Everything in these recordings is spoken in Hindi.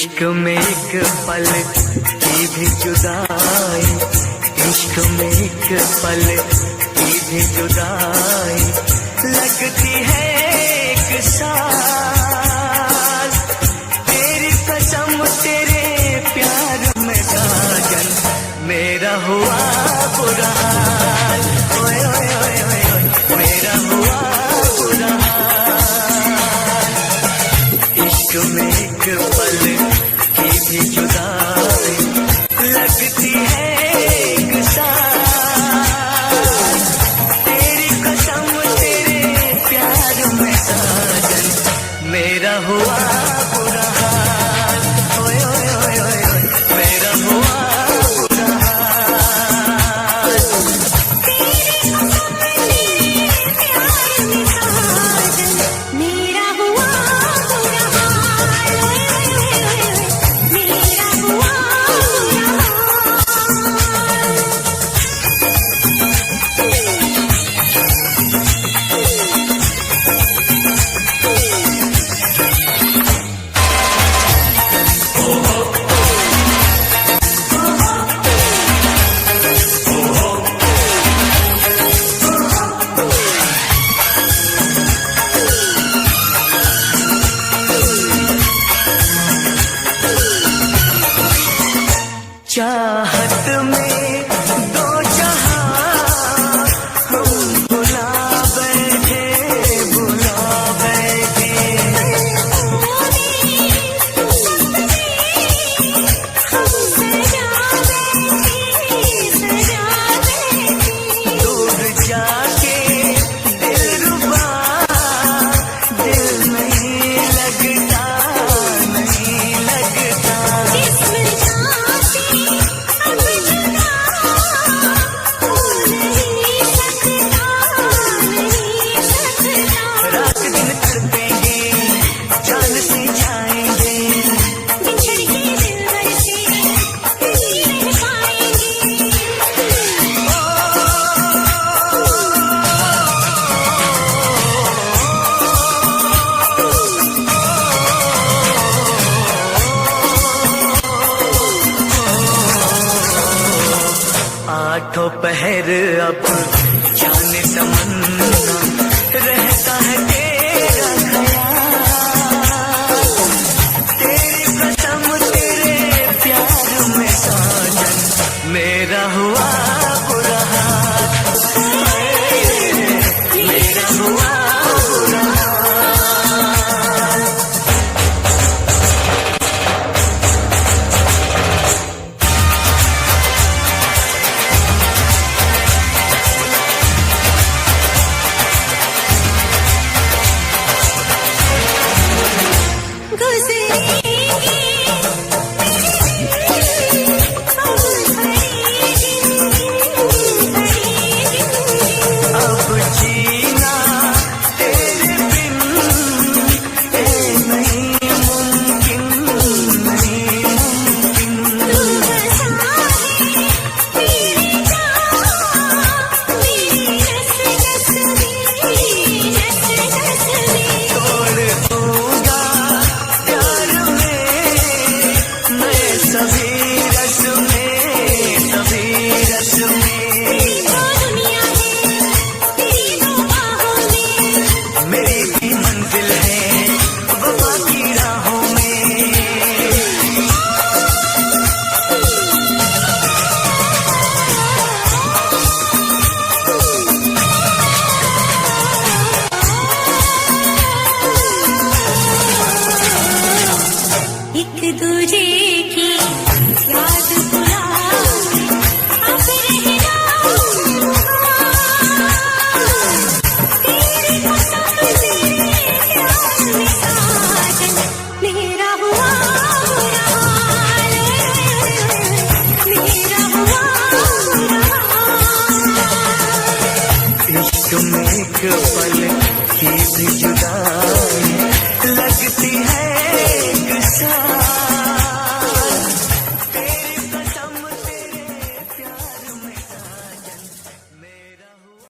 इश्क में एक पल की भी जुदाई, इश्क में एक पल की भी जुदाई लगती है एक साल। तेरी कसम तेरे प्यार में साजन मेरा हुआ बुरा हाल। ओए ओए ओए ओए ओए मेरा हुआ बुरा हाल। इश्क में एक पल की भी जुदाई लगती है एक साल। तेरी कसम तेरे प्यार में साजन मेरा हुआ बुरा हाल। ओए ओए ओए ओए ओए मेरा हुआ बुरा हाल। मेरा हुआ बुरा हाल। मेरा हुआ बुरा चाहत में दो जहां हम बुला बैठे बुला बैठे। दूर जाके दिलरुबा दिल नहीं लगता नहीं लगता। रात दिन तड़पेंगे जान से जाएंगे। आठों पहर अब जाने तमन्ना रहता है तेरा ख्याल। तेरी कसम तेरे प्यार में साजन मेरा हुआ बुरा हाल। मेरा हुआ बुरा हाल। अब जीना तेरे बिन ए नहीं मुमकिन नहीं मुमकिन। तोड़ दूंगा प्यार में मैं सभी रस में सभी रस में। मेरी भी मंजिल है वफा की राहों में। एक दूजे की याद बुलाए अब रहना तेरी कसम तेरे प्यार में साजन मेरा हुआ बुरा हाल। मेरा हुआ बुरा हाल। इश्क में एक पल की भी जुदाई लगती है एक साल। तेरी कसम तेरे प्यार में साजन मेरा हुआ।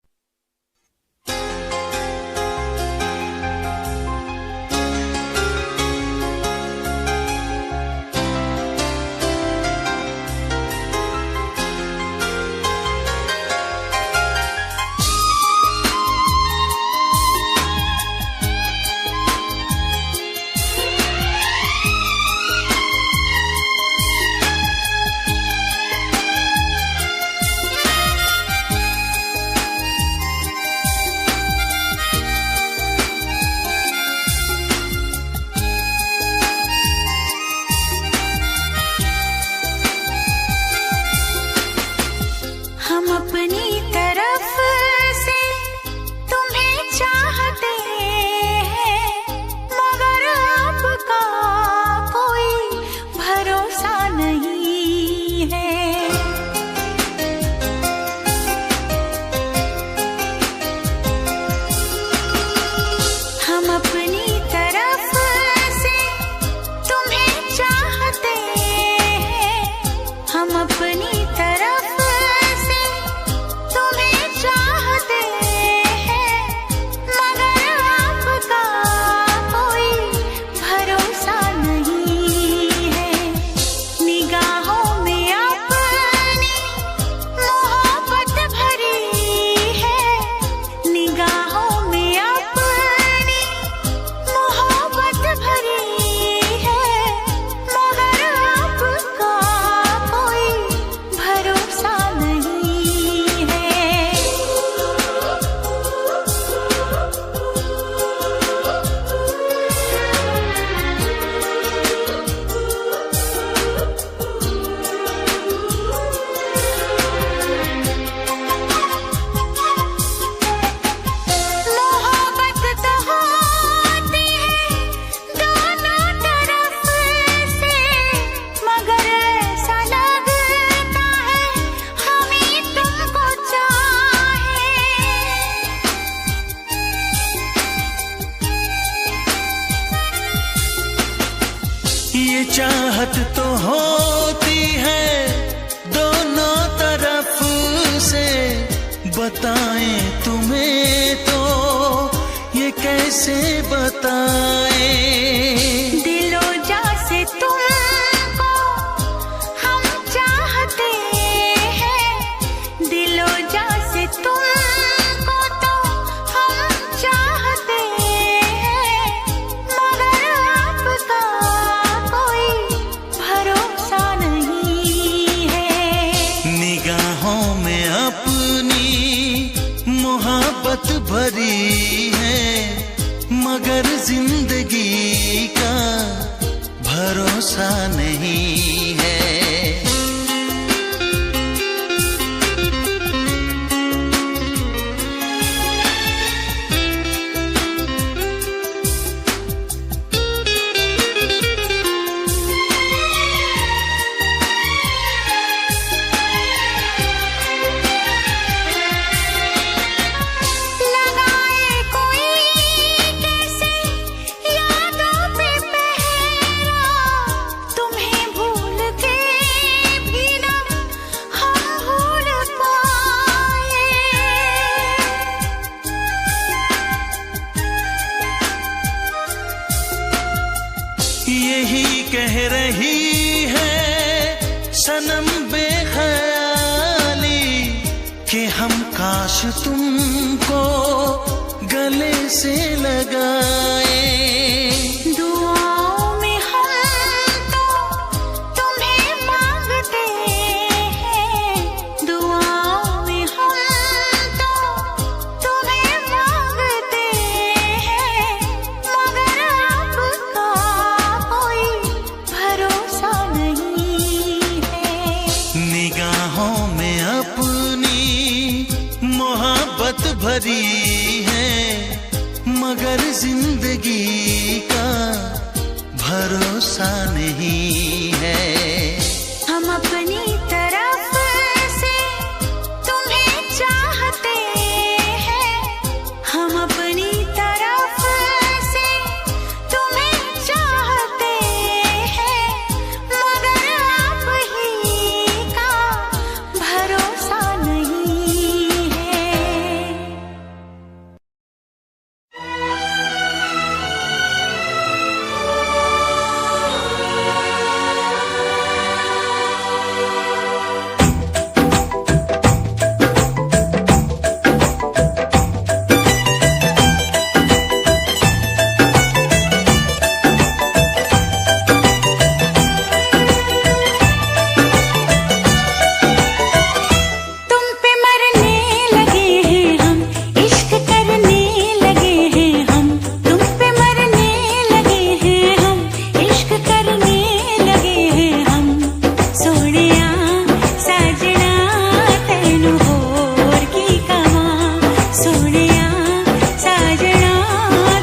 चाहत तो होती है दोनों तरफ से, बताएं तुम्हें तो ये कैसे बताएं। दिलो जा से तुमको हम चाहते हैं, दिलो जा से तुमको तो हम चाहते हैं, मगर आपका कोई भरोसा नहीं है। निगाहों में अपनी मोहब्बत भरी है, मगर जिंदगी का भरोसा नहीं है। लगाए कोई कैसे यादों पे पहरा, तुम्हें भूल के भी ना हम भूल पाए। यही कह रही है सनम बेख्याली कि हम काश तुमको गले से लगाए। दुआओं में हम तो तुम्हें मांगते हैं, दुआओं में हम तो तुम्हें मांगते हैं, मगर आपका कोई भरोसा नहीं है। निगाहों में अपनी मोहब्बत भरी है, मगर जिंदगी का भरोसा नहीं है। हम अपनी तरफ से तुम्हें चाहते हैं, हम अपनी तरफ से तुम्हें चाहते हैं, मगर आप ही का भरोसा नहीं है। तुम पे मरने लगे हैं हम, इश्क करने लगे हैं हम, तुम पे मरने लगे हैं हम, इश्क करने लगे हैं हम। सोनिया साजना तैनू होर की कवा, सोनिया साजना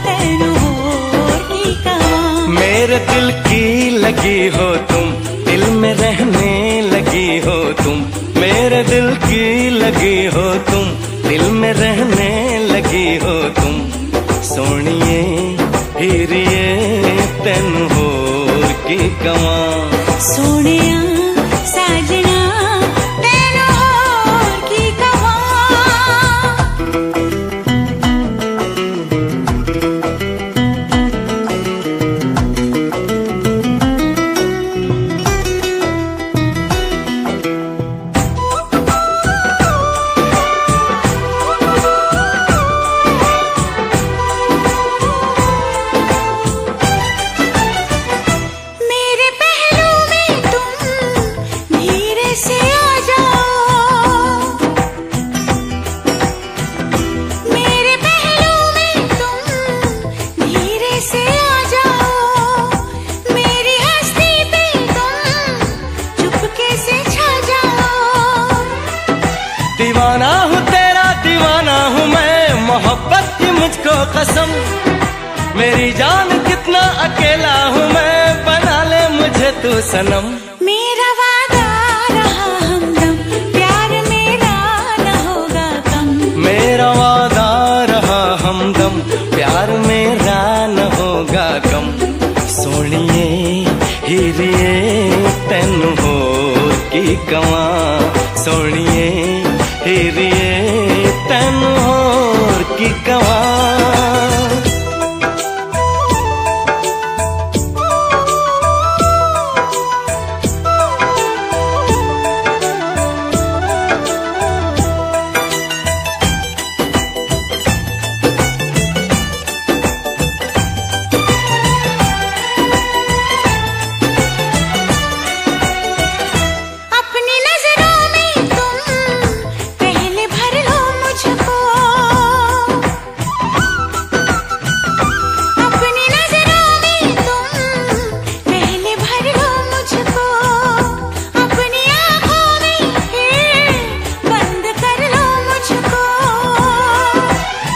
तैनू होर की कवा। मेरे दिल की लगी हो तुम, दिल में रहने लगी हो तुम, मेरे दिल की लगी हो तुम, दिल में रहने लगी हो तुम। सोनिए हीरिए तेन होर की कवा। सोनिया साजना तैनू होर की कवा। मेरे पहलू में तुम धीरे से आ जाओ, मेरे पहलू में तुम धीरे से आ जाओ, मेरी हस्ती पे तुम चुपके से छा जाओ। दीवाना हूँ तेरा, दीवाना हूँ मैं, मोहब्बत की मुझको कसम। मेरी जान कितना अकेला हूँ मैं, बना ले मुझे तू सनम। मेरा वादा रहा हमदम, प्यार मेरा न होगा कम। मेरा वादा रहा हमदम, प्यार मेरा न होगा कम। सोनिए हीरिए तेनू होर की कवां सोनिए हीरिए तेनू होर की कवां।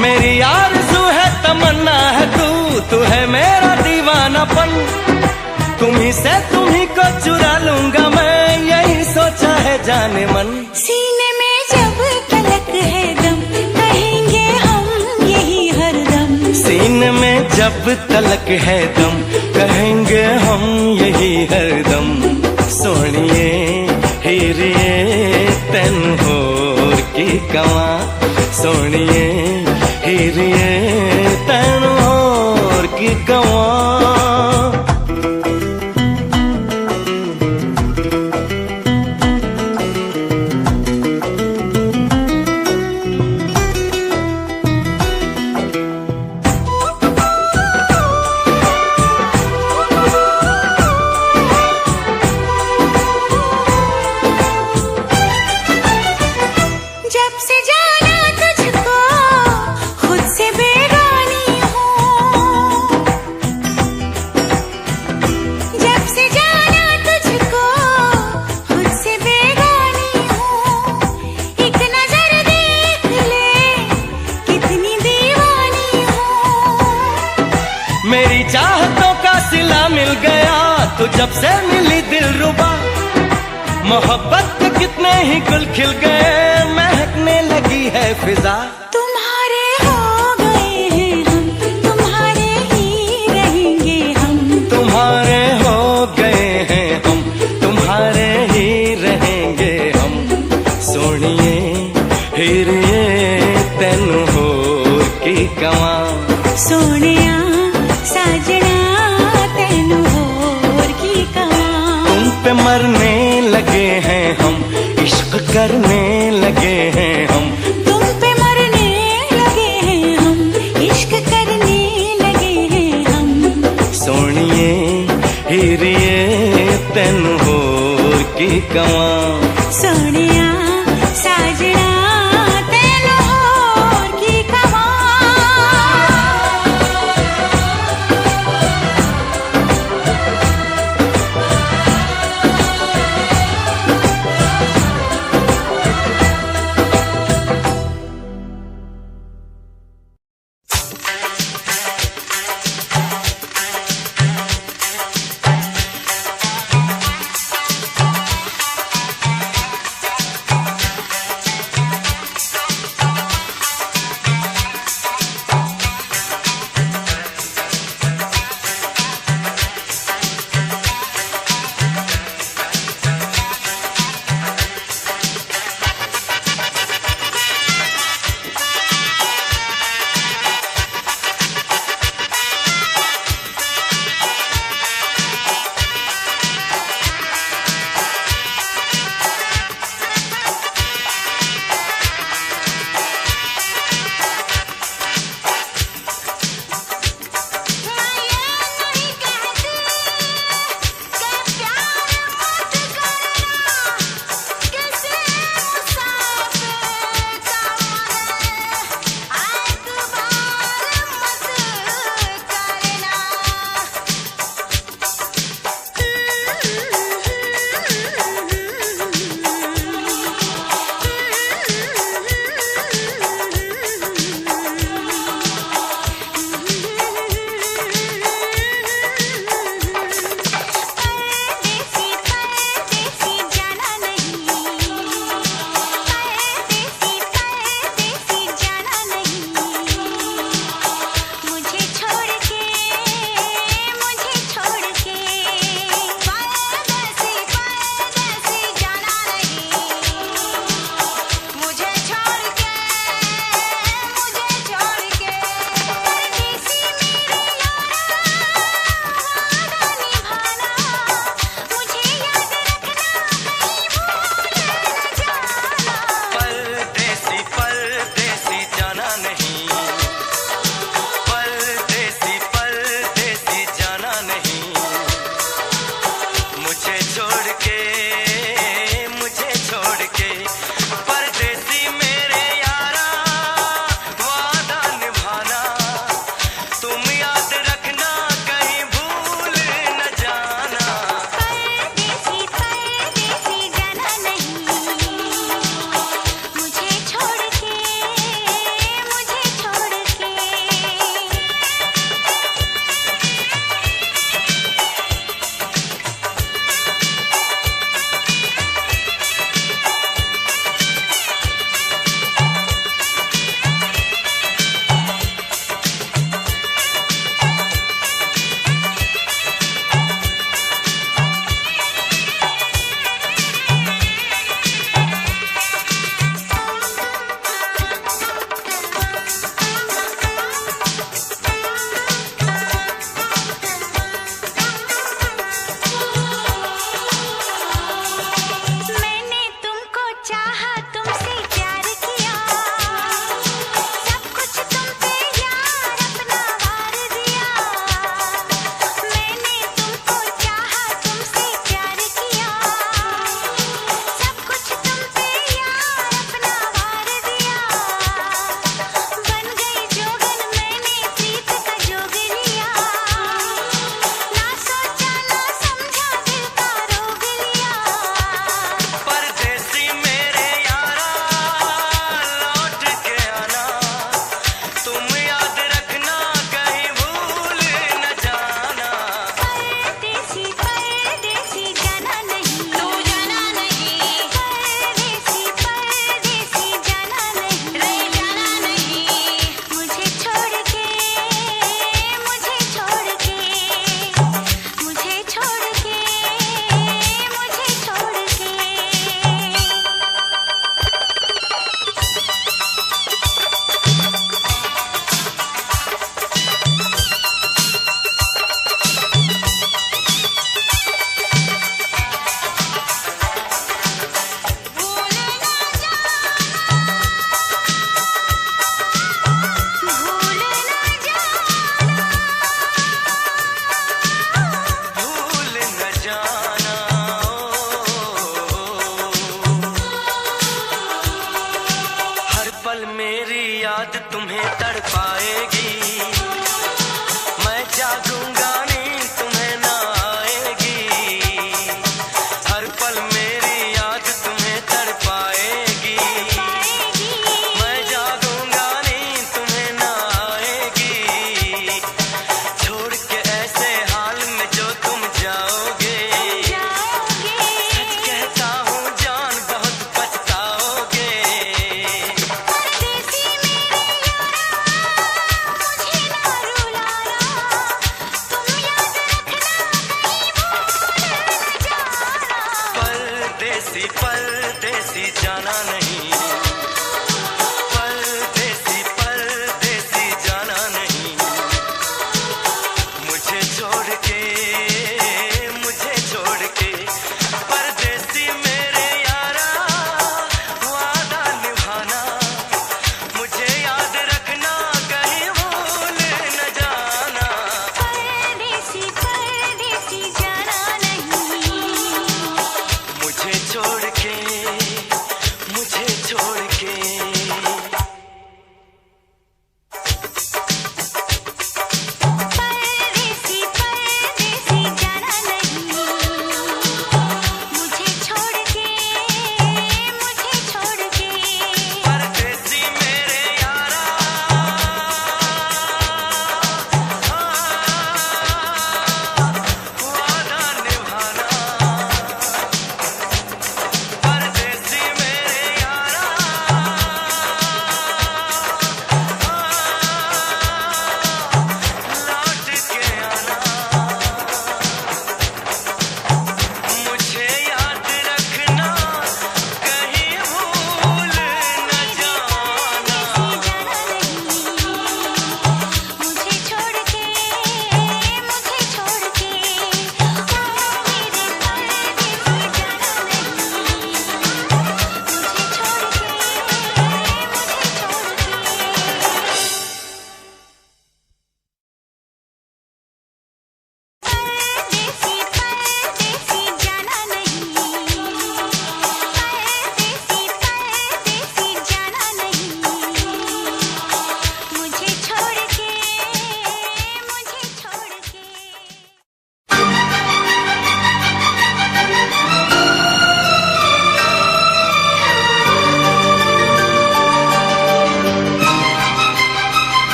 मेरी आरज़ू है तमन्ना है तू है मेरा दीवानापन। तुम्ही से तुम्ही को चुरा लूंगा मैं, यही सोचा है जाने मन। सीने में जब तलक है दम, कहेंगे हम यही हरदम। सीने में जब तलक है दम, कहेंगे हम यही हरदम। सोनिए हीरिए तेनू होर की कवां सोनिए हीरिए तेनू होर की कवां। जब से जाना तुझको खुद से बेगानी हूँ, जब से जाना तुझको खुद से बेगानी हूँ। एक नजर देख ले कितनी दीवानी हूँ। मेरी चाहतों का सिला मिल गया तू जब से मिली दिलरुबा। मोहब्बत के कितने ही गुल खिल गए, महकने लगी है फिजा। तुम्हारे हो गए हैं हम, तुम्हारे ही रहेंगे हम। तुम्हारे हो गए हैं हम, तुम्हारे ही रहेंगे हम। सोनिए हीरिए तेनू होर की कवां सोनिया साजना तेनू होर की कवां। तुम पे मरने लगे हैं हम, इश्क करने लगे हैं हम। तुम पे मरने लगे हैं हम, इश्क करने लगे हैं हम। सोनिए हीरिए तेनू होर की कवां सोनिया साजना तेनू होर की कवां।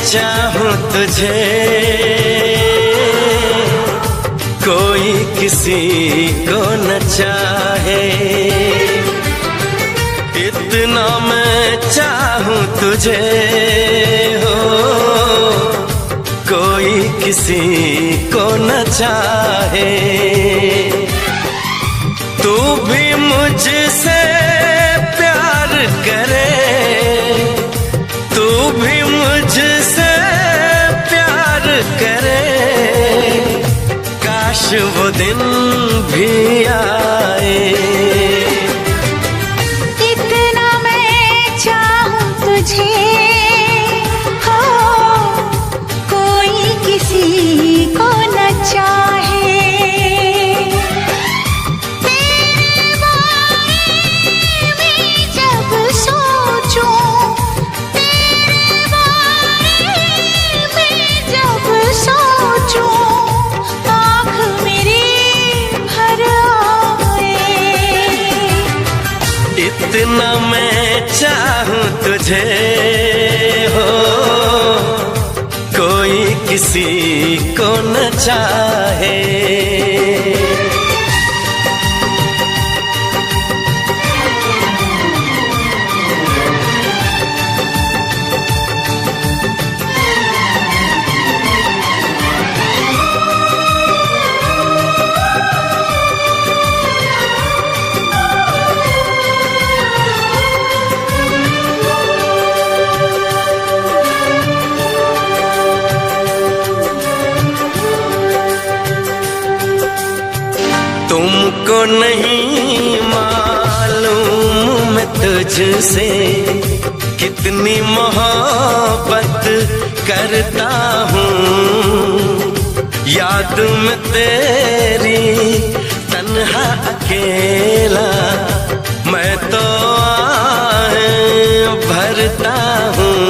चाहूं तुझे, कोई किसी को न चाहे। इतना मैं चाहूं तुझे हो, कोई किसी को न चाहे। तू भी मुझसे प्यार करे, तू भी मुझसे प्यार करे। काश वो दिन भी आए। इतना मैं चाहूं तुझे हो, कोई किसी को न चाहे। तेरे बारे में जब सोचूं, तेरे बारे में जब सोचूं, आँख मेरी भर आए। इतना मैं चाहूं तुझे हो, कोई किसी को न चाहे। तुमको नहीं मालूम मैं तुझसे कितनी मोहब्बत करता हूँ। याद में तेरी तन्हा अकेला मैं तो आहें भरता हूँ।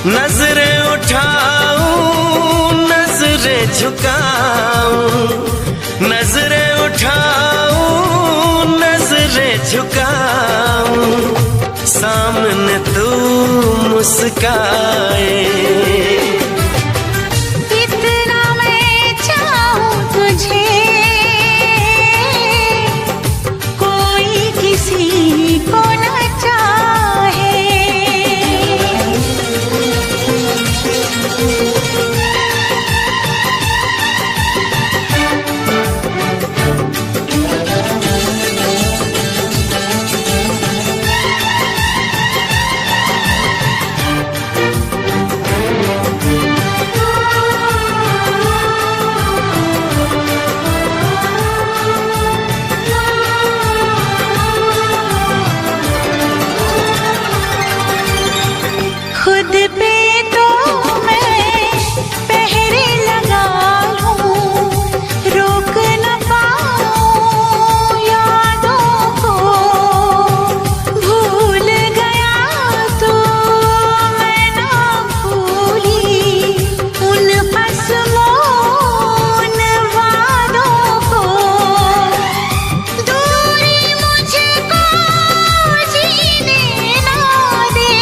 नजरें उठाऊं, नजरें झुकाऊं, नजरें उठाऊं, नजरें झुकाऊं, सामने तू मुस्काए। इतना मैं चाहूं तुझे, कोई किसी को न चाहे। खुद पे तो मैं पहरे लगा लूं, रोक न पाऊं यादों को। भूल गया तो मैं ना भूली उन असमोन वादों को। दूरी मुझको जीने ना दे,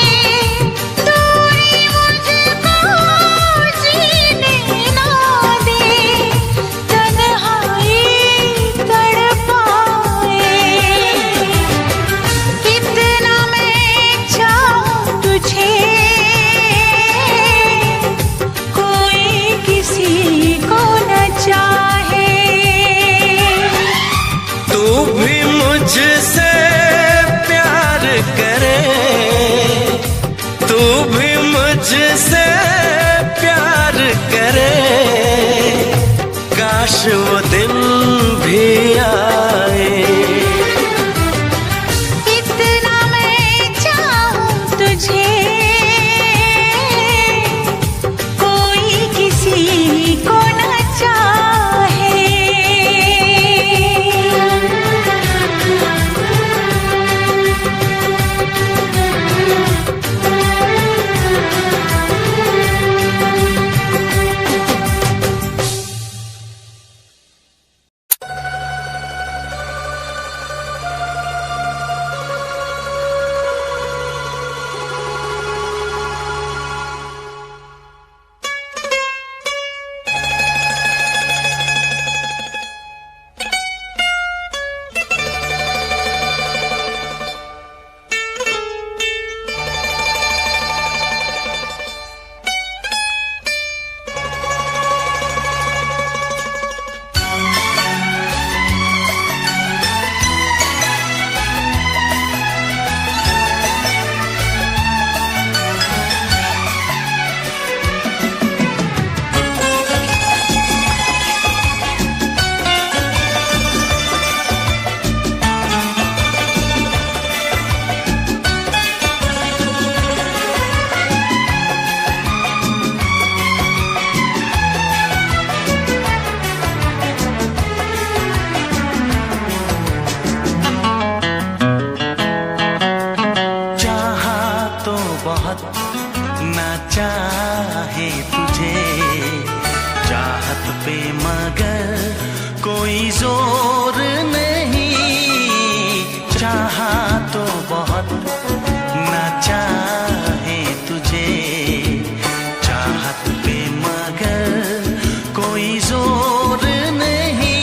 दूरी मुझको जीने ना दे, तन्हाई तड़पाए। इतना मैं चाहूं तुझे, कोई किसी को न चाहे। तू भी मुझसे प्यार करे, तू भी मुझसे प्यार करे। काश वो दिन भी आए। इतना मैं चाहूं तुझे, कोई किसी को न चाहे। चाहे तुझे, चाहत पे मगर कोई जोर नहीं, चाहा तो बहुत ना चाहे तुझे, चाहत पे मगर कोई जोर नहीं,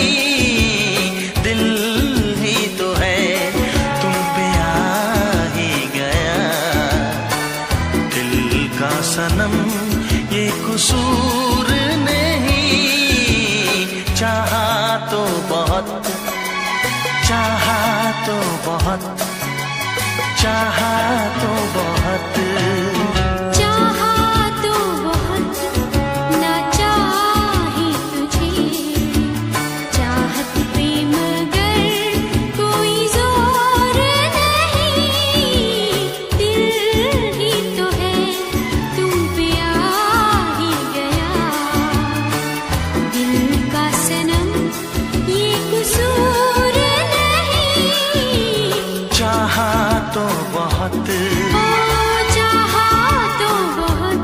दिल ही तो है तुम पे आ ही गया, दिल का सनम ये कसूर नहीं, चाहा तो बहुत, चाहा तो बहुत, चाहा तो बहुत, चाहा तो बहुत ना चाहे तुझे, चाहत पे मगर कोई जोर नहीं, दिल ही तो है तुम पे आ ही गया, दिल का सनम ये कसूर नहीं, चाहा तो बहुत, ओ चाहा तो बहुत।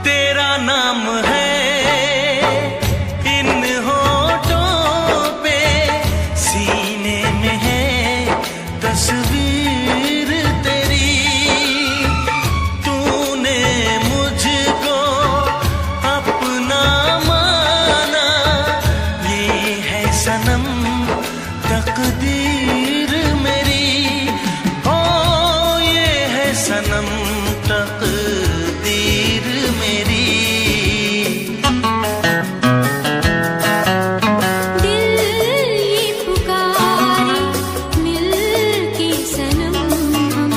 तेरा नाम है इन होठों पे, सीने में है तस्वीर तेरी, तूने मुझको अपना माना, ये है सनम तकदीर मेरी, ओ ये है सनम तकदीर मेरी, दिल ये पुकारे मिल के सनम हम,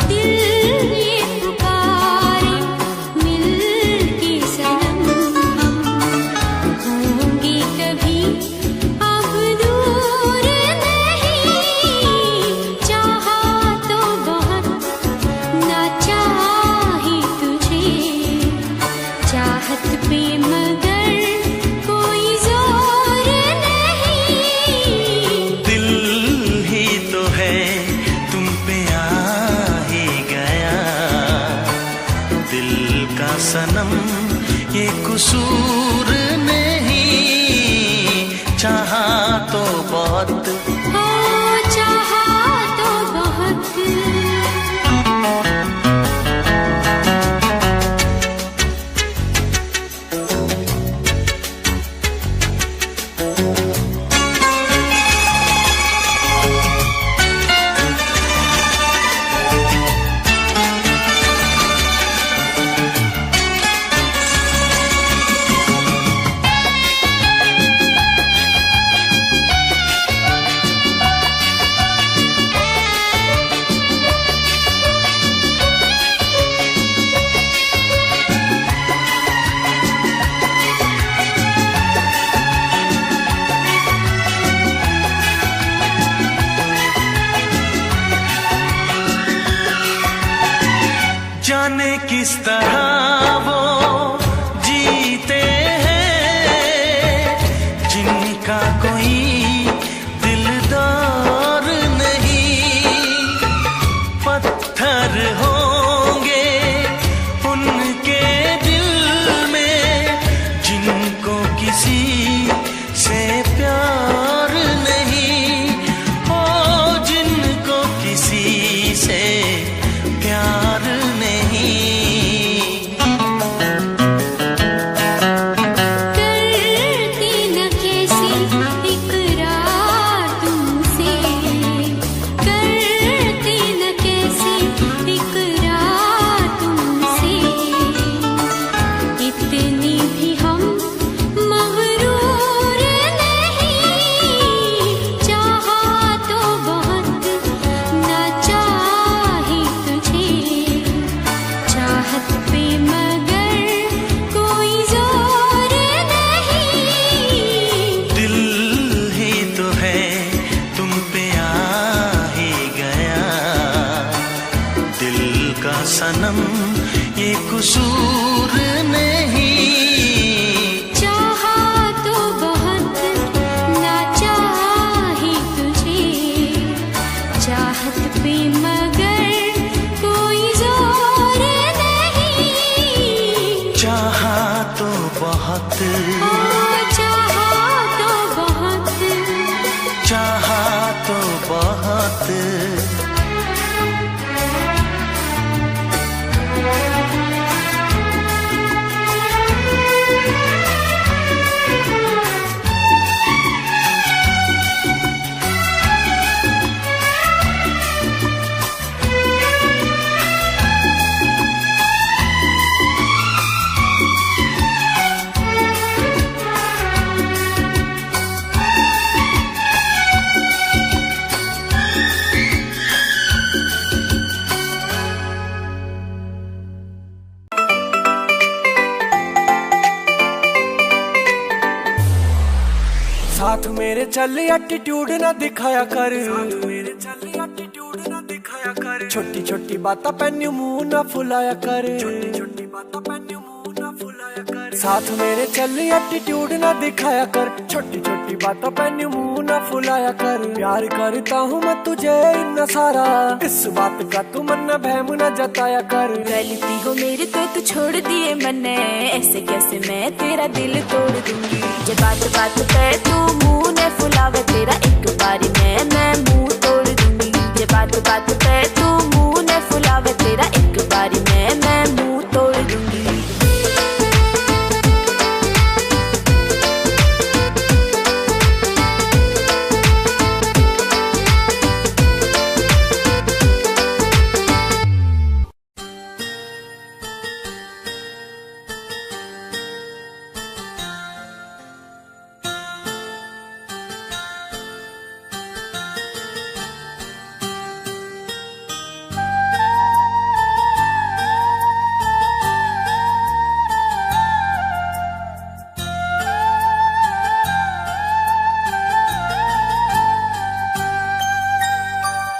दिल ये पुकारे मिल के सनम हम, होंगे कभी अब दूर नहीं, चाहा तो बहुत ना चाहे तुझे, चाहत पे मगर कोई जोर नहीं, दिल ही तो है तुम पे आ ही गया, दिल का सनम ये कसूर नहीं, चाहा तो बहुत, ओ चाहा तो बहुत। जाने किस तरह वो जीते हैं जिनका कोई दिलदार नहीं, पत्थर होंगे उनके दिल में जिनको किसी से प्यार नहीं, ओ जिनको किसी से प्यार नहीं, सनम ये कसूर नहीं। चाहा तो बहुत ना चाही तुझे, चाहत पे मगर कोई जोर नहीं। चाहा तो बहुत, चाहा तो बहुत, चाहा तो बहुत। साथ मेरे चल एटीट्यूड ना दिखाया कर, मेरे चल एटीट्यूड ना दिखाया कर। छोटी छोटी बातें पैन्यू मुंह ना फुलाया कर, छोटी छोटी बातें पैन्यू मुंह ना फुलाया कर। साथ मेरे चल एटीट्यूड ना दिखाया कर, छोटी छोटी बातें पैन्यू मुंह ना फुलाया कर। प्यार करता हूँ मैं तुझे इतना सारा, इस बात का तू मन न बहम न जताया कर। गलती हो मेरी तो तू छोड़ दिए मैंने, ऐसे कैसे मैं तेरा दिल तोड़ दूंगी। जब बात बात पे तू मुंह ने फुलावे, तेरा एक बारी मैं मुंह तोड़ दूंगी। जब बात बात पे तू मुंह ने फुलावे, तेरा एक बारी मैं मुंह तोड़ दूंगी।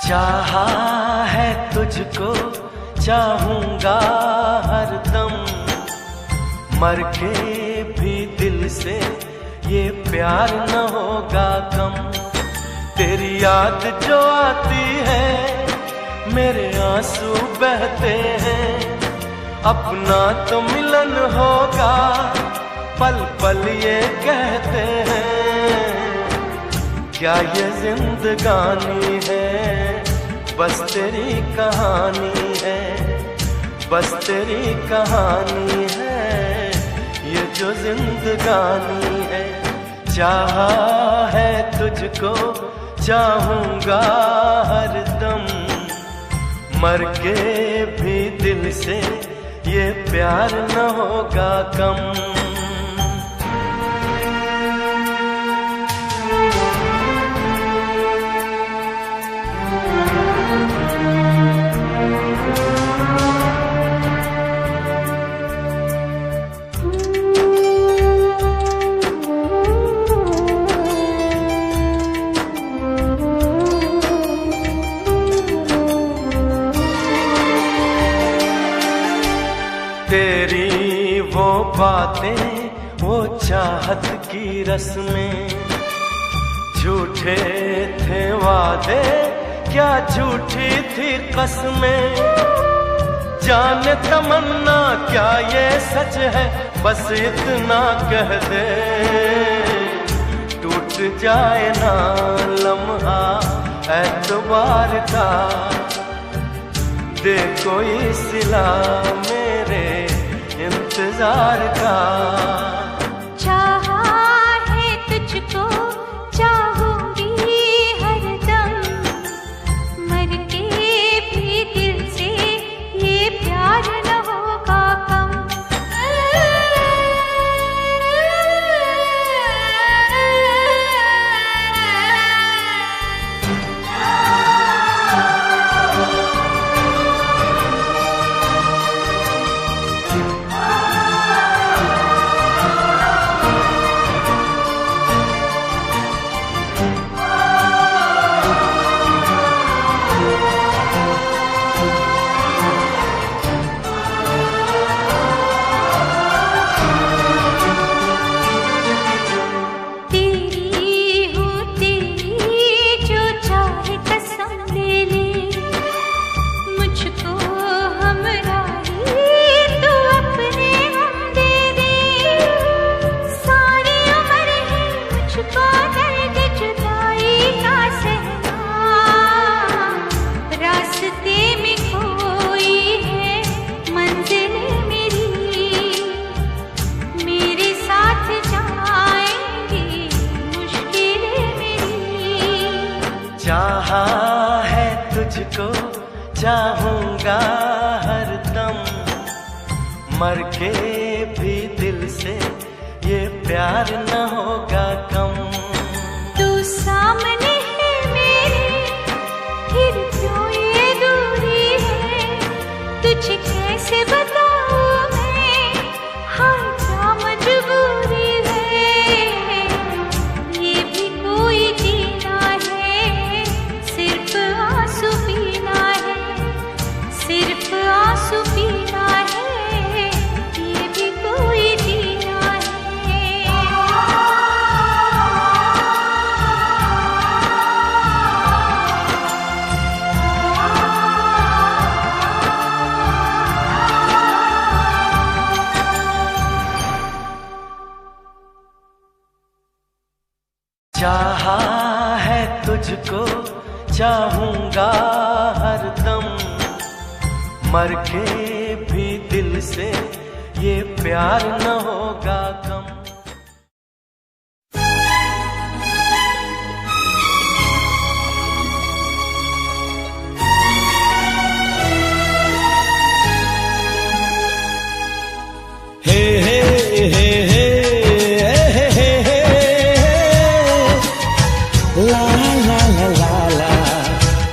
चाहा है तुझको चाहूंगा हरदम, मर के भी दिल से ये प्यार न होगा कम। तेरी याद जो आती है मेरे आंसू बहते हैं, अपना तो मिलन होगा पल पल ये कहते हैं। क्या ये जिंदगानी है, बस तेरी कहानी है, बस तेरी कहानी है ये जो जिंदगानी है। चाहा है तुझको चाहूंगा हरदम, मर के भी दिल से ये प्यार न होगा कम। तेरी वो बातें वो चाहत की रस्में, झूठे थे वादे क्या झूठी थी कसमें। जाने तमन्ना क्या ये सच है, बस इतना कह दे टूट जाए ना लम्हा एतबार का। दे कोई सिला मेरे इंतजार का। चाहा है तुझको चाहूंगी हरदम, मर के भी दिल से ये प्यार न होगा कम। तुझको चाहूंगा हरदम, मर के भी दिल से ये प्यार न होगा कम। तू सामने है मेरे, फिर क्यों ये दूरी है, तुझे कैसे बताऊं मैं, हाँ क्या मजबूरी है। ये भी कोई जीना है, सिर्फ आंसू पीना है, सिर्फ आंसू पीना है, ये भी कोई जीना है। चाहा है तुझको चाहूंगा हरदम, मर के भी दिल से ये प्यार न होगा कम। हे हे हे हे हे हे हे ला ला ला ला ला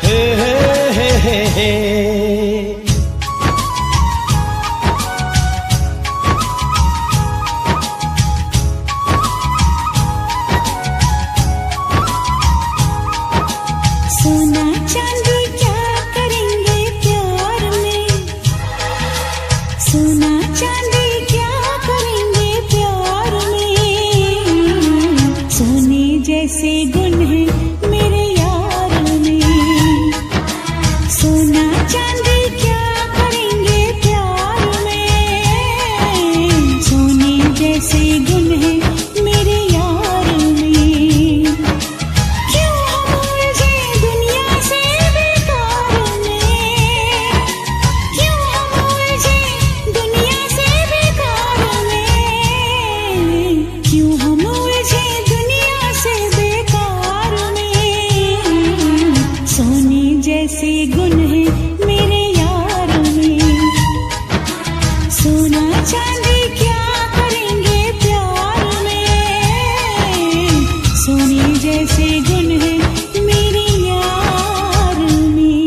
हे हे हे हे। सोना चांदी क्या करेंगे प्यार में, सोना चांदी क्या करेंगे प्यार में, सोने जैसे गुण है मेरे यार में। सोना चांदी क्या करेंगे प्यार में, सोने जैसे गुण है मेरे यार में। क्यों हम उलझे दुनिया से बेकार में, क्यों हम उलझे दुनिया से बेकार में, क्यों हम उलझे दुनिया से बेकार में, सोने जैसे गुण है मेरे यार में। सोना चांदी क्या करेंगे प्यार में, सोने जैसे गुण है मेरे यार में।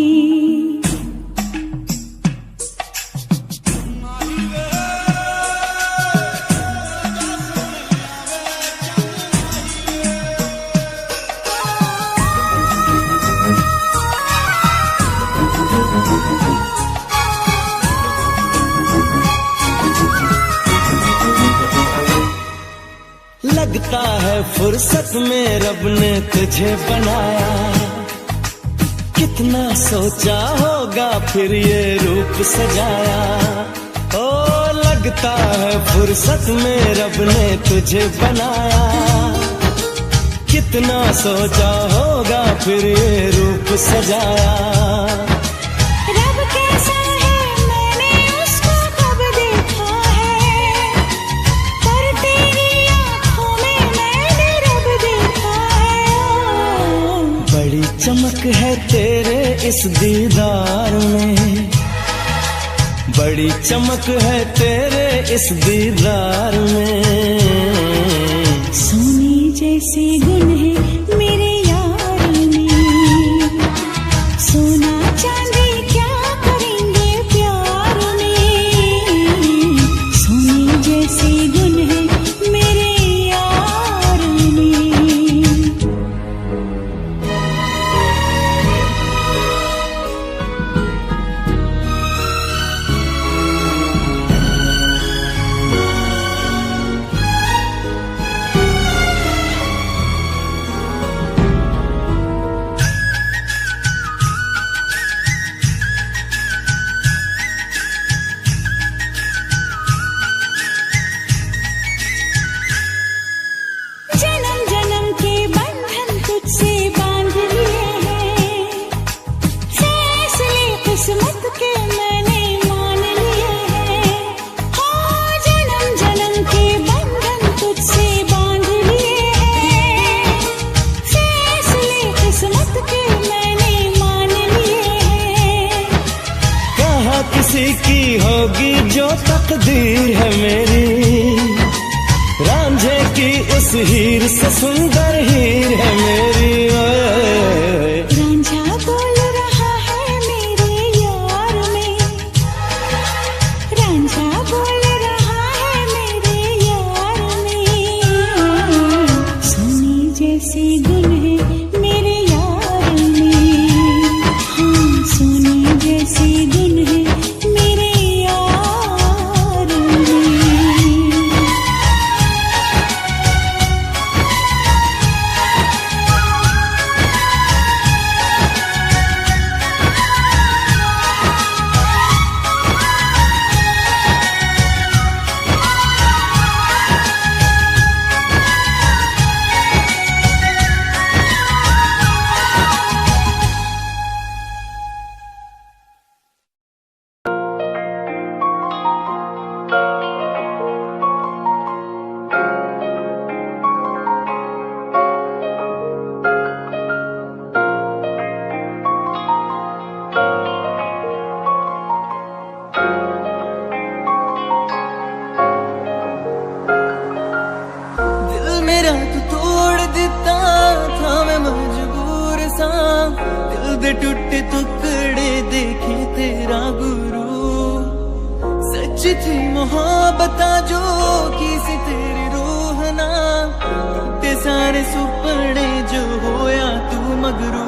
लगता है फुर्सत में रब ने तुझे बनाया, कितना सोचा होगा फिर ये रूप सजाया। ओ लगता है फुर्सत में रब ने तुझे बनाया, कितना सोचा होगा फिर ये रूप सजाया। रब कैसा है मैंने उसको कब देखा है, पर तेरी आँखों में मैंने रब देखा है। बड़ी चमक है तेरे इस दीदार में, बड़ी चमक है तेरे इस दीदार में। सोने जैसे गुण है मेरे यार में, सोना चांदी क्या करेंगे प्यार में, सोने जैसे गुण है मेरे यार में। जन्म जन्म के बंधन तुझसे बांध लिए हैं, फैसले किस्मत के मैंने मान लिए हैं। हाँ जन्म जन्म के बंधन तुझसे बांध लिए हैं, फैसले किस्मत के मैंने मान लिए हैं। उसी की होगी जो तकदीर है मेरी, रांझे की उस हीर से सुंदर हीर है मेरी। रांझा बोल रहा है मेरे यार में, रांझा बोल रहा है मेरे यार में। सोने जैसे गुण है मेरे यार में, हाँ सोने जैसे गुण है मेरे यार में। टूटे टुकड़े देखे तेरा गुरु, सच थी मोहब्बत जो की सी तेरी रूह ना, टूटे सारे सुपने जो होया तू मगरू।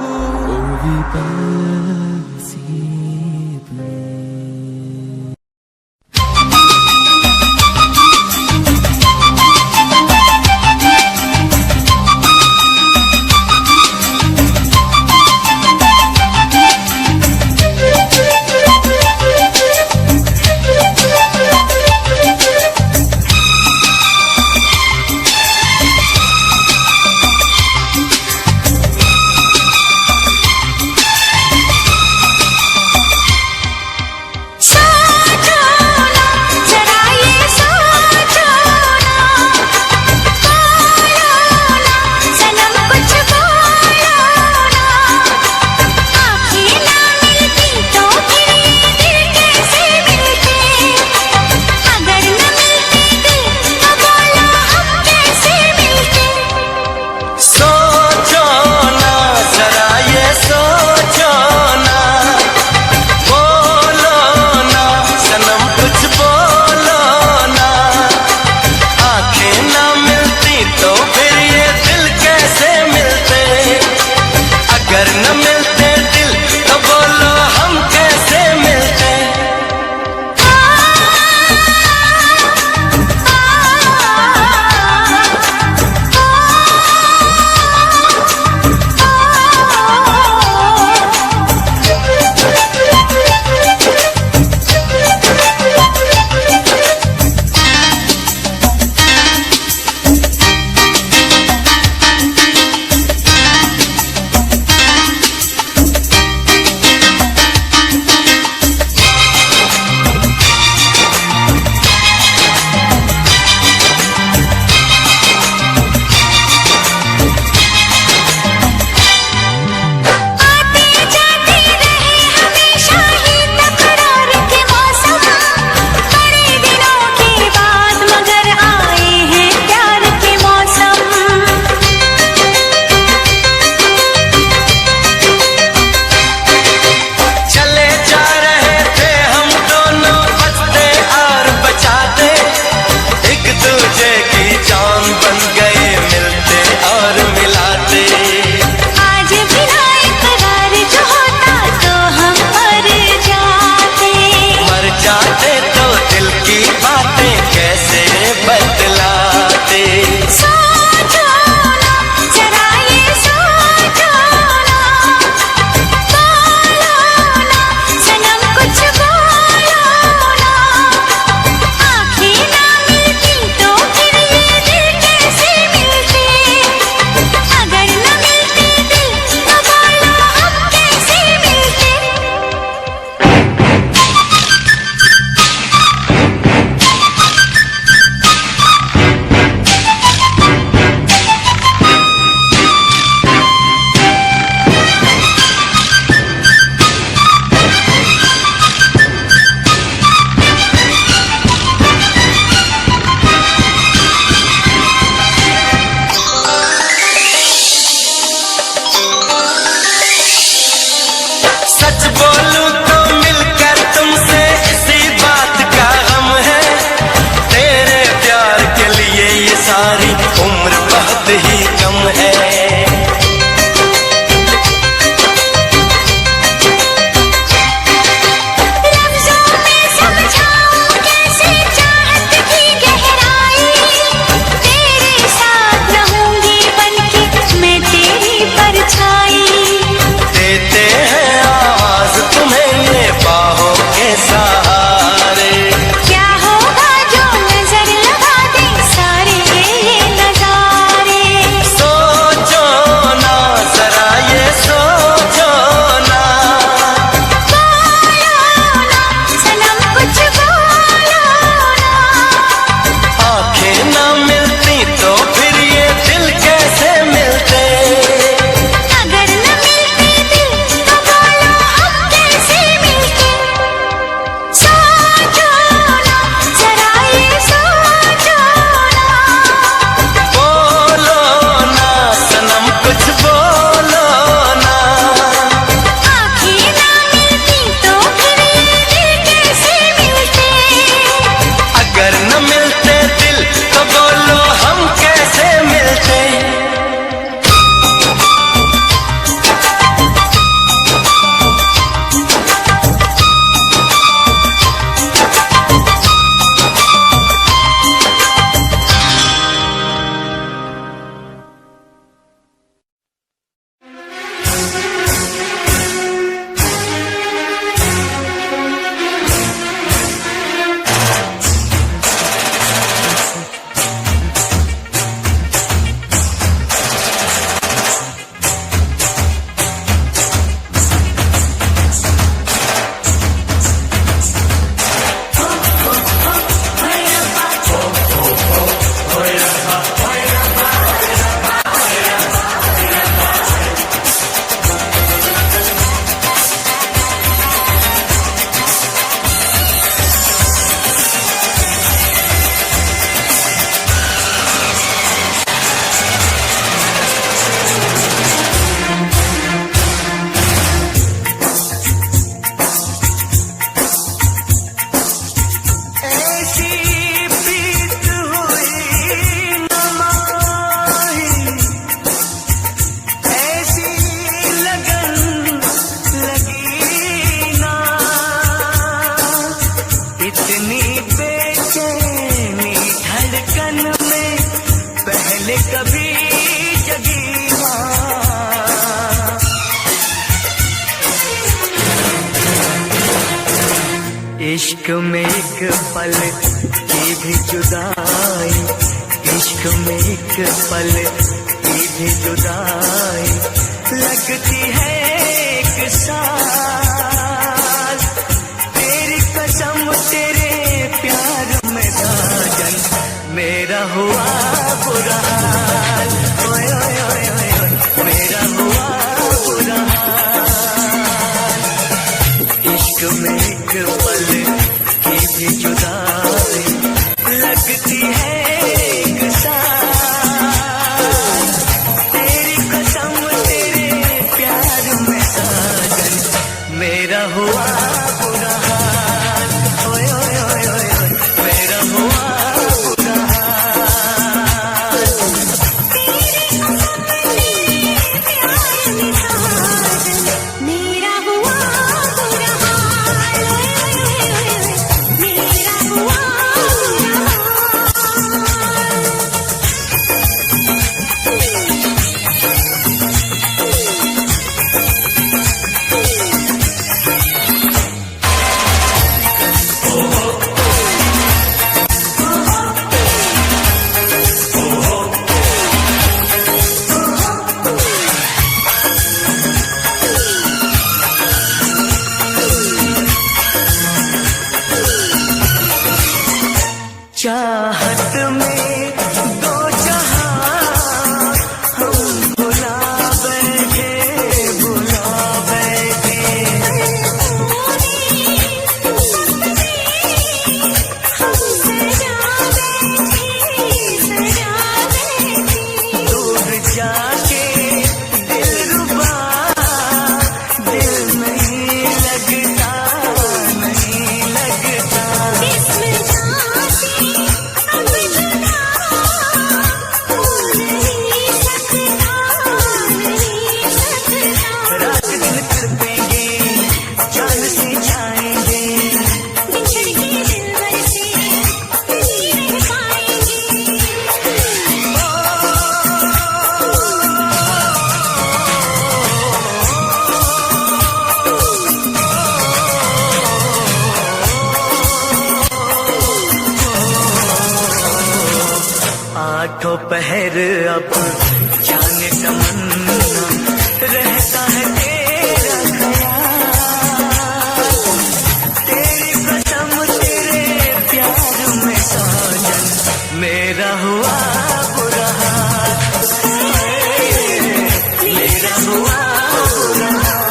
ये बाहों के सहारे। क्या होगा जो नजर लगा दे सारे ये नजारे। सोचो ना जरा ये सोचो ना, बोलो ना सनम कुछ बोलो ना। आंखें ना मिलती तो फिर ये दिल कैसे मिलते। अगर न मिलते दिल तो बोलो हम कैसे मिलते। सोचो ना जरा ये सोचो ना। बोलो ना सनम कुछ बोलो ना, आँखें ना मिलती तो फिर ये दिल कैसे मिलते। अगर न मिलते दिल तो बोलो हम कैसे मिलते। ऐसी प्रीत हुई न माही, ऐसी लगन लगी ना, इतनी बेचैनी धड़कन में पहले कभी जगी ना। इश्क में एक पल की भी जुदाई, इश्क में एक पल की भी जुदाई लगती है एक साल। तेरी कसम तेरे प्यार में साजन मेरा हुआ बुरा हाल। ओए ओए ओए ओए ओए, मेरा हुआ बुरा हाल। इश्क में एक पल की भी जुदाई लगती है एक साल। तेरी कसम तेरे प्यार में साजन मेरा हुआ बुरा हाल। ओए ओए ओए ओए ओए, मेरा हुआ बुरा हाल। मेरा हुआ बुरा हाल। मेरा हुआ बुरा चाहत में दो जहां हम भुला बैठे, भुला बैठे। दूर जाके दिलरुबा दिल नहीं लगता, नहीं लगता। रात दिन तड़पेंगे, जान से जाएंगे। दोपहर अब जाने तमन्ना रहता है तेरा ख्याल, तेरी कसम तेरे प्यार में साजन मेरा हुआ बुरा हाल, मेरा हुआ बुरा हाल।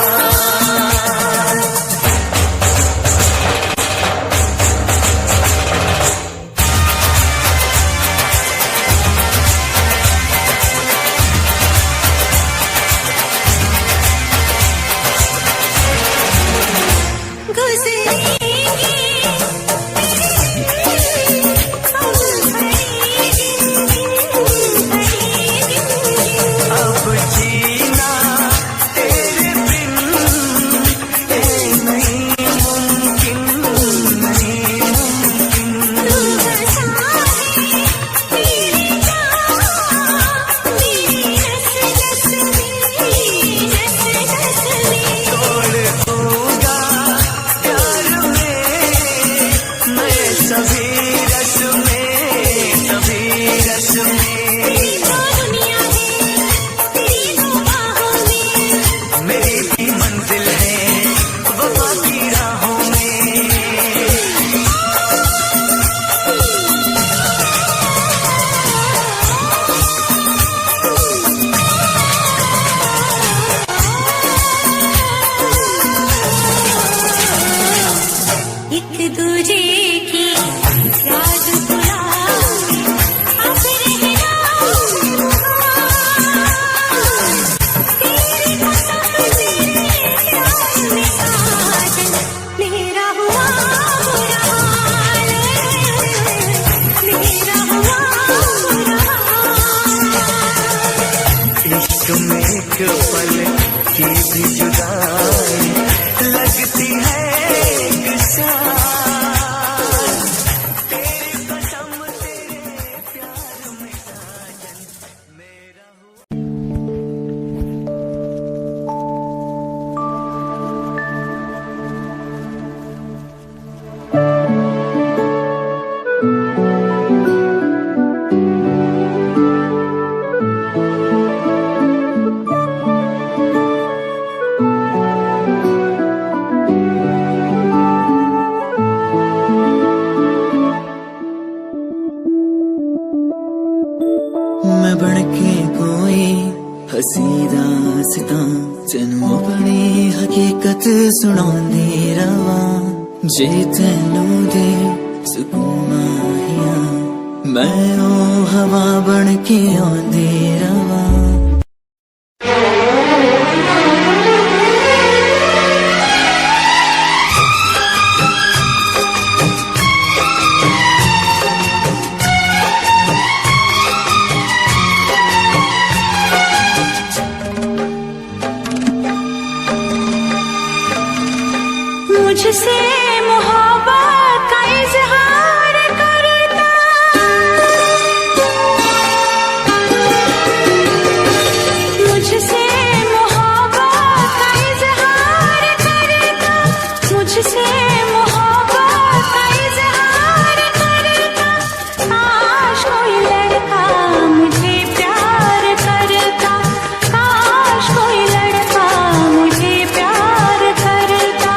सुनांदी रवा जे तैनू दे सुकून माहिया, मैं ओ हवा बन के आंदी रवा। मुझसे मोहब्बत का इजहार करता, मुझसे मोहब्बत का इजहार करता, मुझसे मोहब्बत का इजहार करता। काश कोई लड़का मुझे प्यार करता, काश कोई लड़का मुझे प्यार करता।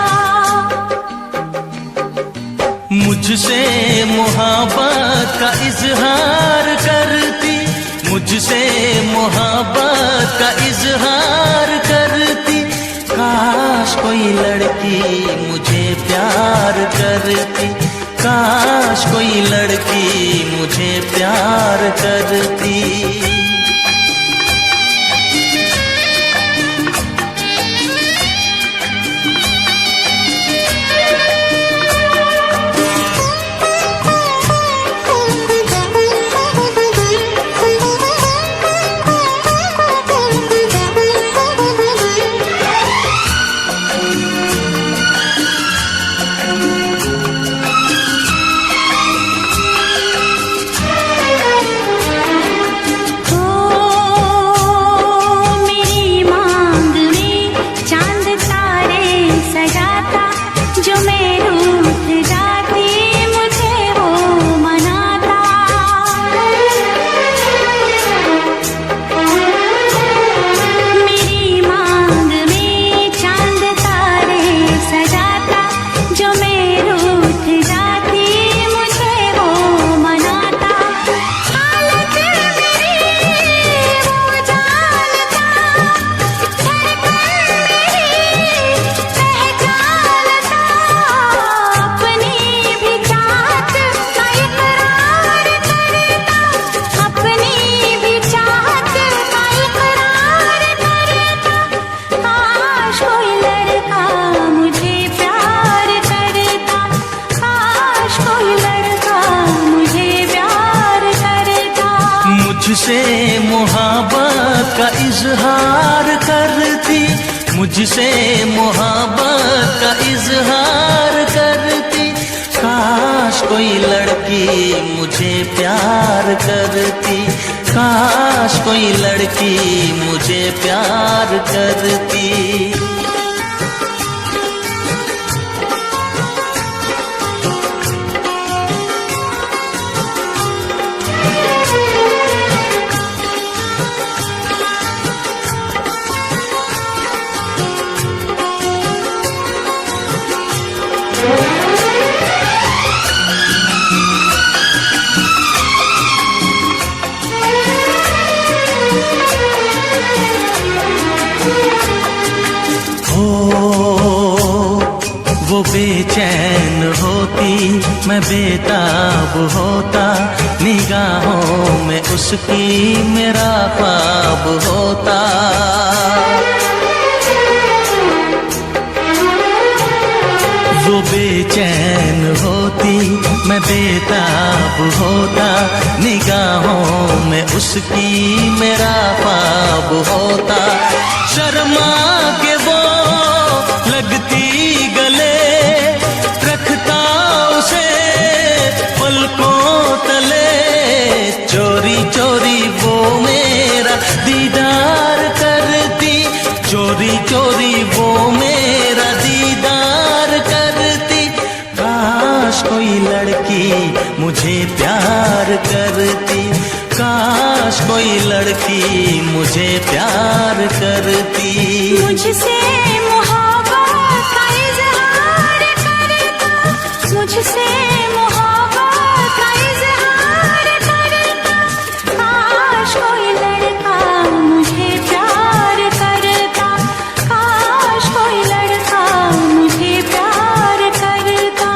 मुझसे मोहब्बत का इजहार करती, मुझसे मोहब्बत का इजहार करती। काश कोई लड़की मुझे प्यार करती, काश कोई लड़की मुझे प्यार करती। मुझसे मोहब्बत का इजहार करती। काश कोई लड़की मुझे प्यार करती, काश कोई लड़की मुझे प्यार करती। वो बेचैन होती, मैं बेताब होता, निगाहों में उसकी मेरा ख्वाब होता। वो बेचैन होती, मैं बेताब होता, निगाहों में उसकी मेरा ख्वाब होता। शर्मा के वो लगती गले, रखता उसे पलकों तले। चोरी चोरी वो मेरा दीदार करती, चोरी चोरी वो मेरा दीदार करती। काश कोई लड़की मुझे प्यार करती, काश कोई लड़की मुझे प्यार करती। मुझसे मोहब्बत का इजहार करता, मुझसे मोहब्बत का इजहार करता। काश कोई लड़का मुझे प्यार करता, काश कोई लड़का मुझे प्यार करता।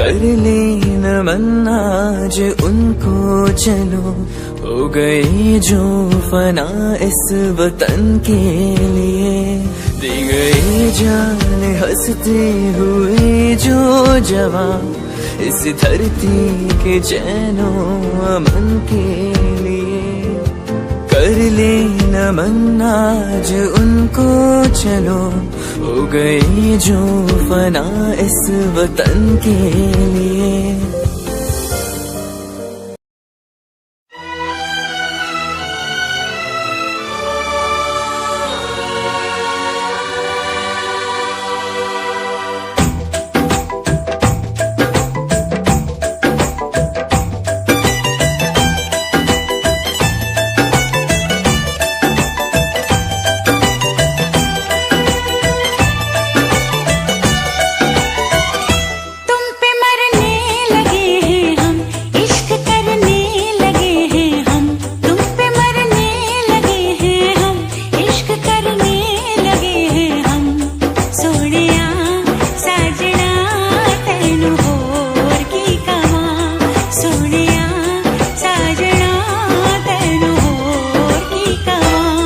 कर ले नमन आज उनको चलो, हो गई जो फना इस वतन के लिए, दी गई जान हंसते हुए जो जवान इस धरती के चैनो अमन के लिए। कर ले नमन आज उनको चलो, हो गई जो फना इस वतन के लिए।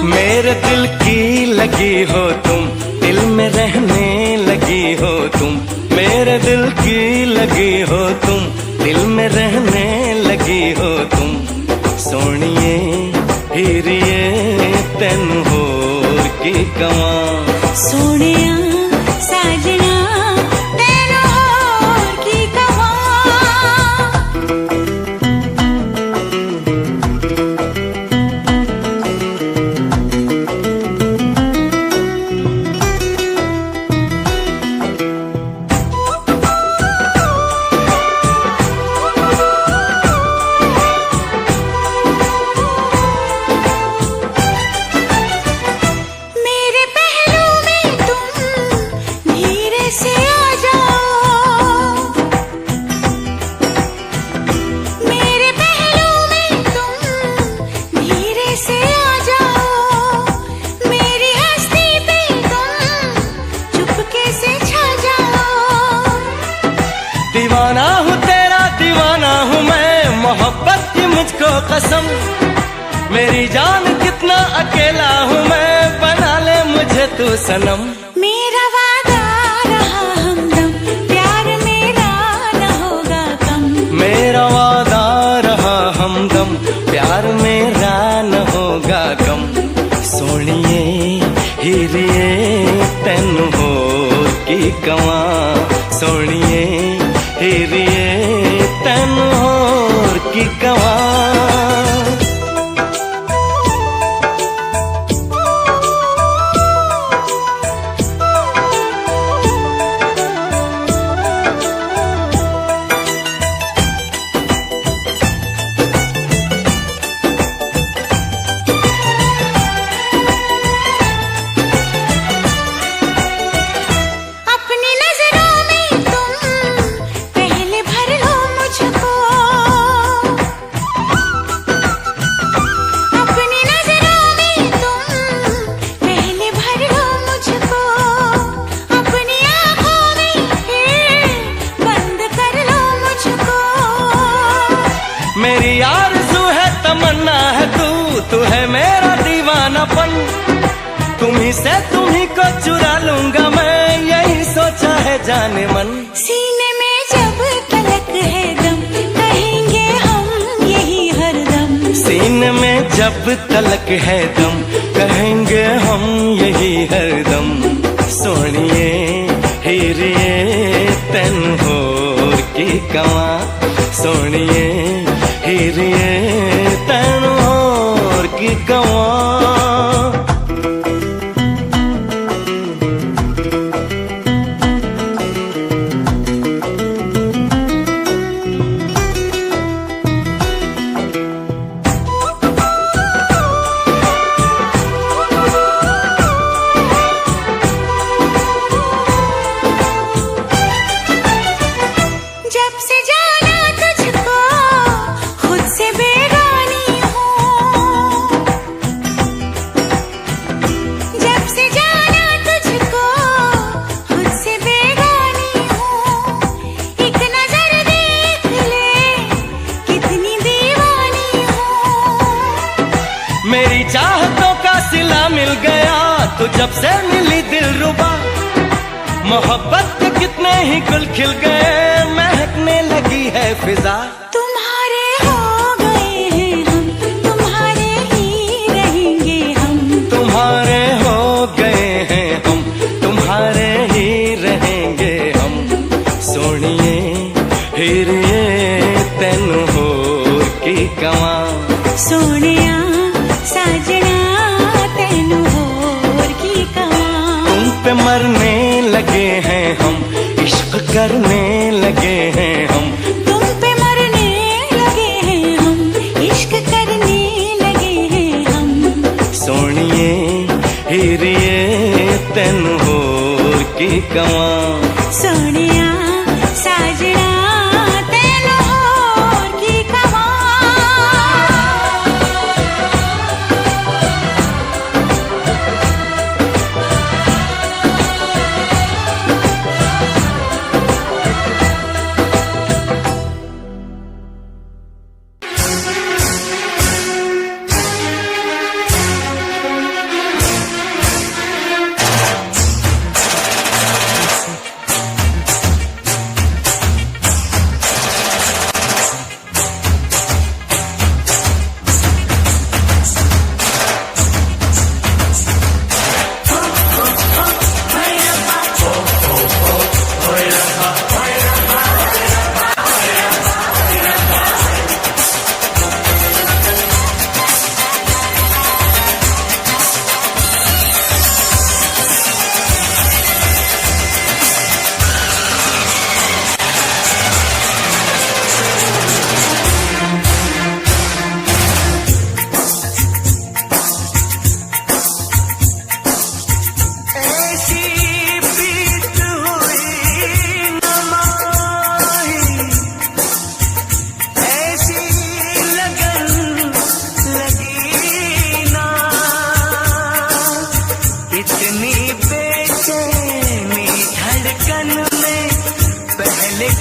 मेरे दिल की लगी हो तुम, दिल में रहने लगी हो तुम, मेरे दिल की लगी हो तुम, दिल में रहने लगी हो तुम। सोनिए हीरिए तेन होर की कवां, सोनिया साजना तेन होर की कवां। दीवाना हूँ तेरा दीवाना हूँ मैं, मोहब्बत की मुझको कसम, मेरी जान कितना अकेला हूँ मैं, बना ले मुझे तू सनम। मेरा वादा रहा हमदम, प्यार मेरा न होगा कम, मेरा वादा रहा हमदम, प्यार मेरा न होगा कम। सोनिए हीरिए तेन होर की कवां, सोनिए हीरिए तेन होर की कवां। मेरी आरज़ू है तमन्ना है तू है मेरा दीवानापन, तुम्ही से तुम्ही को चुरा लूंगा मैं, यही सोचा है जाने मन। सीने में जब तलक है दम, कहेंगे हम यही हरदम, सीने में जब तलक है दम, कहेंगे हम यही हरदम। सोनिए हीरिए तेन होर की कवां, सोनिए हीरिए तेन होर की कवां। जब से जाना तुझको खुद से बेगानी हूँ, गुल खिल गए, महकने लगी है फिजा। तुम्हारे हो गए हैं हम, तुम्हारे ही रहेंगे हम। तुम्हारे हो गए हैं हम, तुम्हारे ही रहेंगे हम। सोनिए हीरिए तेनू होर की कवां, सोनिया साजना तेनू होर की कवां। तुम पे मरने लगे हैं हम, इश्क करने लगे हैं हम। तुम पे मरने लगे हैं हम, इश्क करने लगे हैं हम। सोनिए हीरिए तेनू होर की कवां। सोनिया साजना तेनू होर की कवां।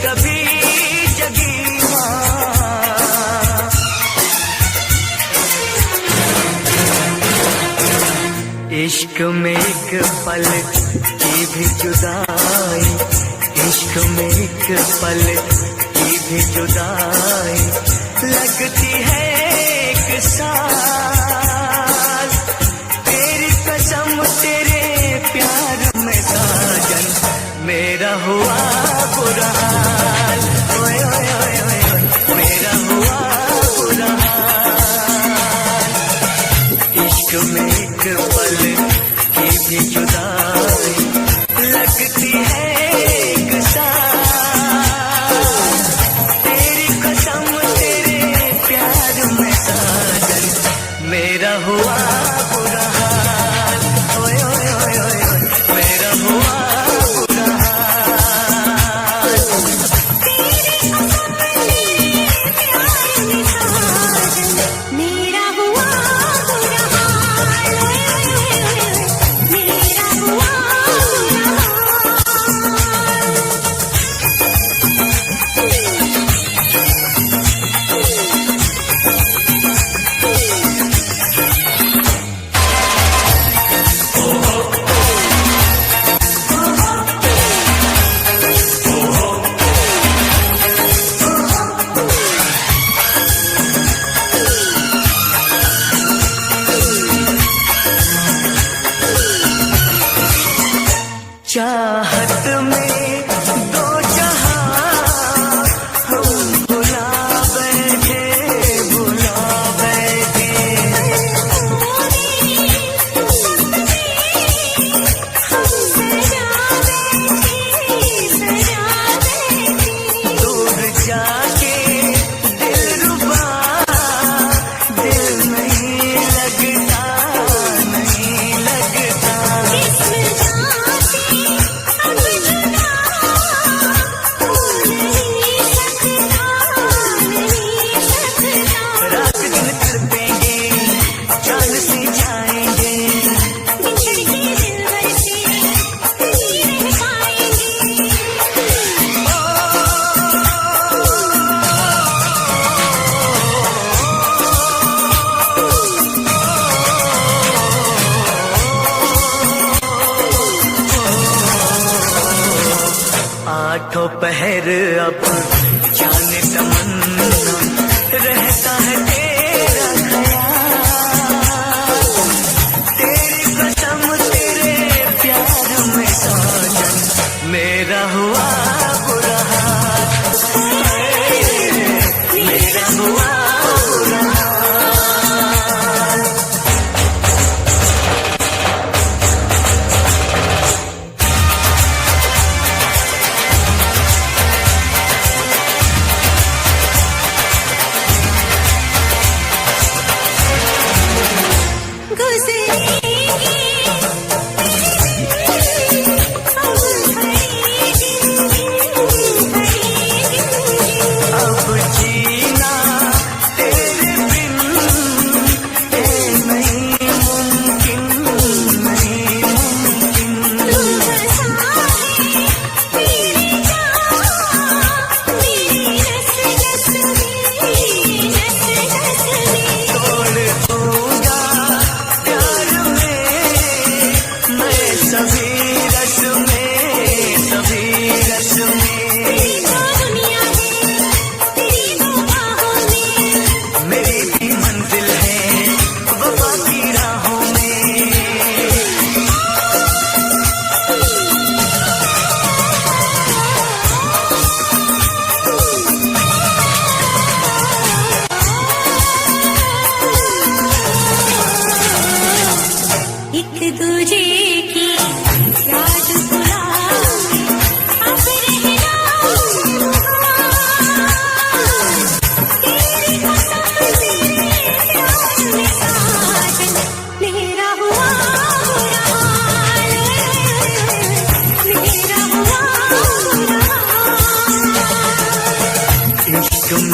कभी जगी इश्क में एक पल की भी जुदाई, इश्क में एक पल की भी जुदाई लगती है एक साल। तेरी कसम तेरे प्यार में साजन मेरा हुआ बुरा हाल। ओए ओए ओए ओए मेरा हुआ बुरा हाल। इश्क में एक पल की भी जुदाई लगती है एक साल। तेरी कसम तेरे प्यार में साजन मेरा हुआ बुरा हाल। ओए ओए ओए ओए मेरा हुआ बुरा हाल। दोपहर अब जाने तमन्ना रहता है तेरा ख्याल, तेरी कसम तेरे प्यार में साजन मेरा हुआ बुरा हाल, मेरा हुआ बुरा हाल।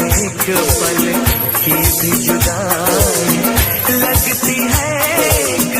एक पल की भी जुदाई लगती है एक